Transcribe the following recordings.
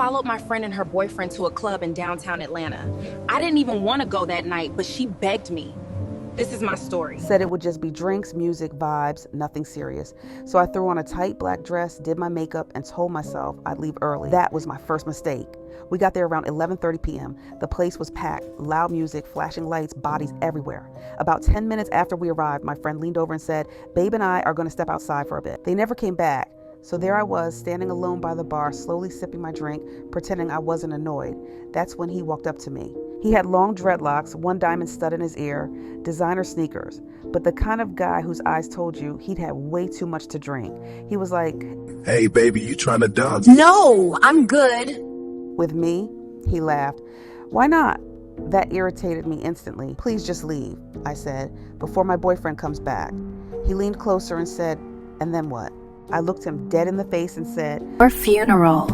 followed my friend and her boyfriend to a club in downtown Atlanta. I didn't even want to go that night, but she begged me. This is my story. Said it would just be drinks, music, vibes, nothing serious. So I threw on a tight black dress, did my makeup, and told myself I'd leave early. That was my first mistake. We got there around 11:30 p.m. The place was packed, loud music, flashing lights, bodies everywhere. About 10 minutes after we arrived, my friend leaned over and said, "Babe and I are going to step outside for a bit." They never came back. So there I was, standing alone by the bar, slowly sipping my drink, pretending I wasn't annoyed. That's when he walked up to me. He had long dreadlocks, one diamond stud in his ear, designer sneakers, but the kind of guy whose eyes told you he'd had way too much to drink. He was like, "Hey, baby, you trying to dance?" No, I'm good. With me? He laughed. Why not? That irritated me instantly. Please just leave, I said, before my boyfriend comes back. He leaned closer and said, and then what? I looked him dead in the face and said, "Your funeral."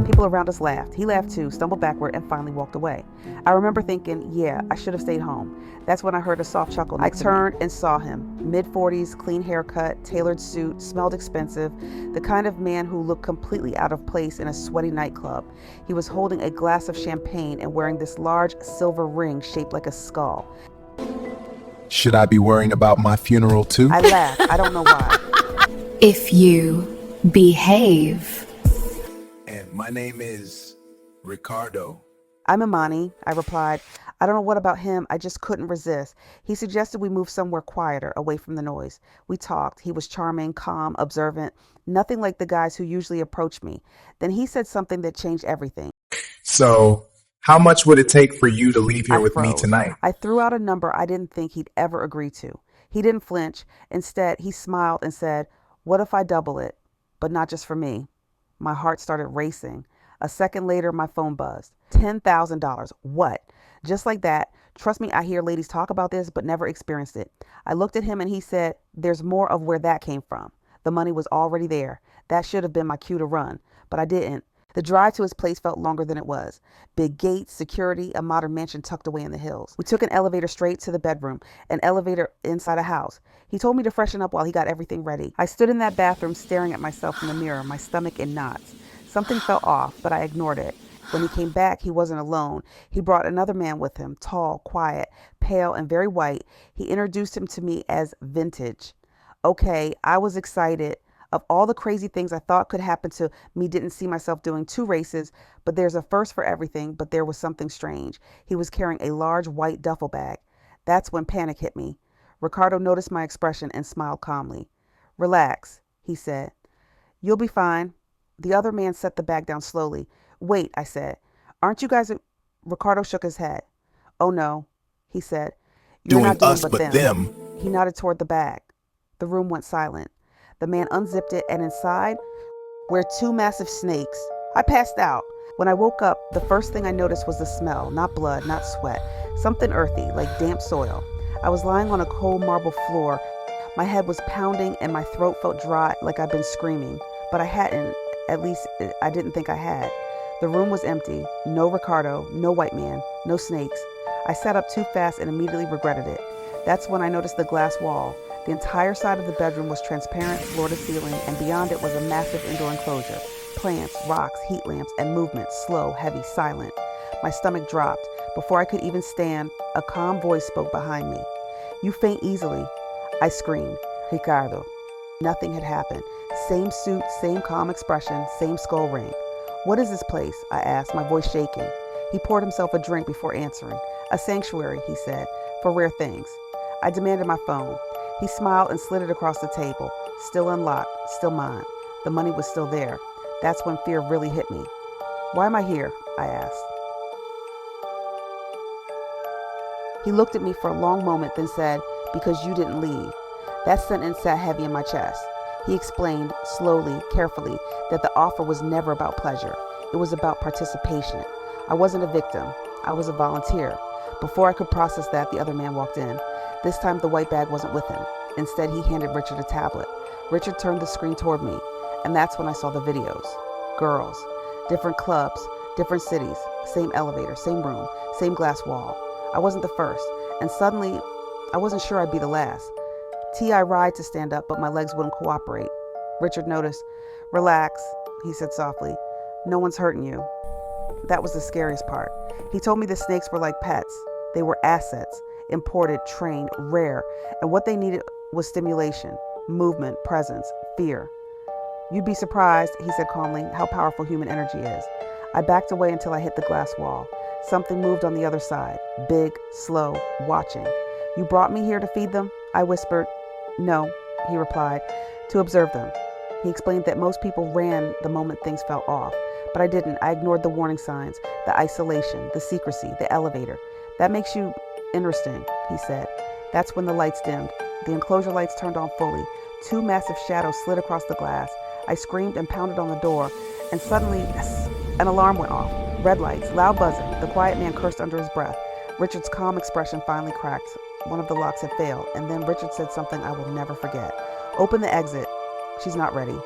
People around us laughed. He laughed too, stumbled backward, and finally walked away. I remember thinking, yeah, I should have stayed home. That's when I heard a soft chuckle. I turned and saw him. Mid-40s, clean haircut, tailored suit, smelled expensive, the kind of man who looked completely out of place in a sweaty nightclub. He was holding a glass of champagne and wearing this large silver ring shaped like a skull. Should I be worrying about my funeral too? I laughed. I don't know why. If you behave. And my name is Ricardo. I'm Imani, I replied. I don't know what about him, I just couldn't resist. He suggested we move somewhere quieter, away from the noise. We talked. He was charming, calm, observant, nothing like the guys who usually approach me. Then he said something that changed everything. So, how much would it take for you to leave here with me tonight? I threw out a number I didn't think he'd ever agree to. He didn't flinch. Instead, he smiled and said, "What if I double it? But not just for me." My heart started racing. A second later, my phone buzzed. $10,000. What? Just like that. Trust me, I hear ladies talk about this, but never experienced it. I looked at him and he said, there's more of where that came from. The money was already there. That should have been my cue to run, but I didn't. The drive to his place felt longer than it was. Big gates, security, a modern mansion tucked away in the hills. We took an elevator straight to the bedroom, an elevator inside a house. He told me to freshen up while he got everything ready. I stood in that bathroom staring at myself in the mirror, my stomach in knots. Something felt off, but I ignored it. When he came back, he wasn't alone. He brought another man with him, tall, quiet, pale, and very white. He introduced him to me as Vintage. Okay, I was excited. Of all the crazy things I thought could happen to me, didn't see myself doing 2 races, but there's a first for everything, but there was something strange. He was carrying a large white duffel bag. That's when panic hit me. Ricardo noticed my expression and smiled calmly. Relax, he said. You'll be fine. The other man set the bag down slowly. Wait, I said. Aren't you guys... Ricardo shook his head. Oh no, he said. You're not doing us but them. He nodded toward the bag. The room went silent. The man unzipped it, and inside were 2 massive snakes. I passed out. When I woke up, the first thing I noticed was the smell, not blood, not sweat, something earthy, like damp soil. I was lying on a cold marble floor. My head was pounding and my throat felt dry, like I'd been screaming. But I hadn't, at least I didn't think I had. The room was empty. No Ricardo, no white man, no snakes. I sat up too fast and immediately regretted it. That's when I noticed the glass wall. The entire side of the bedroom was transparent, floor to ceiling, and beyond it was a massive indoor enclosure. Plants, rocks, heat lamps, and movement, slow, heavy, silent. My stomach dropped. Before I could even stand, a calm voice spoke behind me. You faint easily, I screamed. Ricardo. Nothing had happened. Same suit, same calm expression, same skull ring. What is this place? I asked, my voice shaking. He poured himself a drink before answering. A sanctuary, he said, for rare things. I demanded my phone. He smiled and slid it across the table. Still unlocked, still mine. The money was still there. That's when fear really hit me. Why am I here? I asked. He looked at me for a long moment, then said, because you didn't leave. That sentence sat heavy in my chest. He explained, slowly, carefully, that the offer was never about pleasure. It was about participation. I wasn't a victim. I was a volunteer. Before I could process that, the other man walked in. This time the white bag wasn't with him. Instead, he handed Richard a tablet. Richard turned the screen toward me, and that's when I saw the videos. Girls, different clubs, different cities, same elevator, same room, same glass wall. I wasn't the first, and suddenly, I wasn't sure I'd be the last. T.I. tried to stand up, but my legs wouldn't cooperate. Richard noticed. Relax, he said softly. No one's hurting you. That was the scariest part. He told me the snakes were like pets. They were assets, imported, trained, rare, and what they needed was stimulation, movement, presence, fear. You'd be surprised, he said calmly, how powerful human energy is. I backed away until I hit the glass wall. Something moved on the other side, big, slow, watching. You brought me here to feed them? I whispered. No, he replied, to observe them. He explained that most people ran the moment things felt off, but I didn't. I ignored the warning signs, the isolation, the secrecy, the elevator. That makes you interesting, he said. That's when the lights dimmed. The enclosure lights turned on fully. 2 massive shadows slid across the glass. I screamed and pounded on the door, and suddenly, an alarm went off. Red lights, loud buzzing. The quiet man cursed under his breath. Richard's calm expression finally cracked. One of the locks had failed, and then Richard said something I will never forget. Open the exit. She's not ready.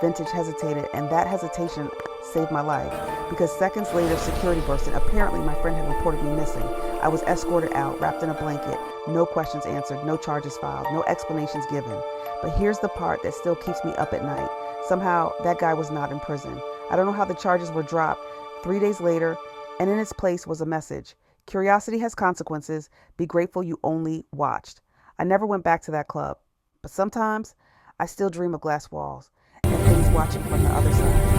Vintage hesitated, and that hesitation saved my life, because seconds later security burst in. Apparently my friend had reported me missing. I was escorted out, wrapped in a blanket, no questions answered, no charges filed, no explanations given. But here's the part that still keeps me up at night. Somehow that guy was not in prison. I don't know how the charges were dropped. 3 days later, and in its place was a message. Curiosity has consequences. Be grateful you only watched. I never went back to that club, but sometimes I still dream of glass walls and things watching from the other side.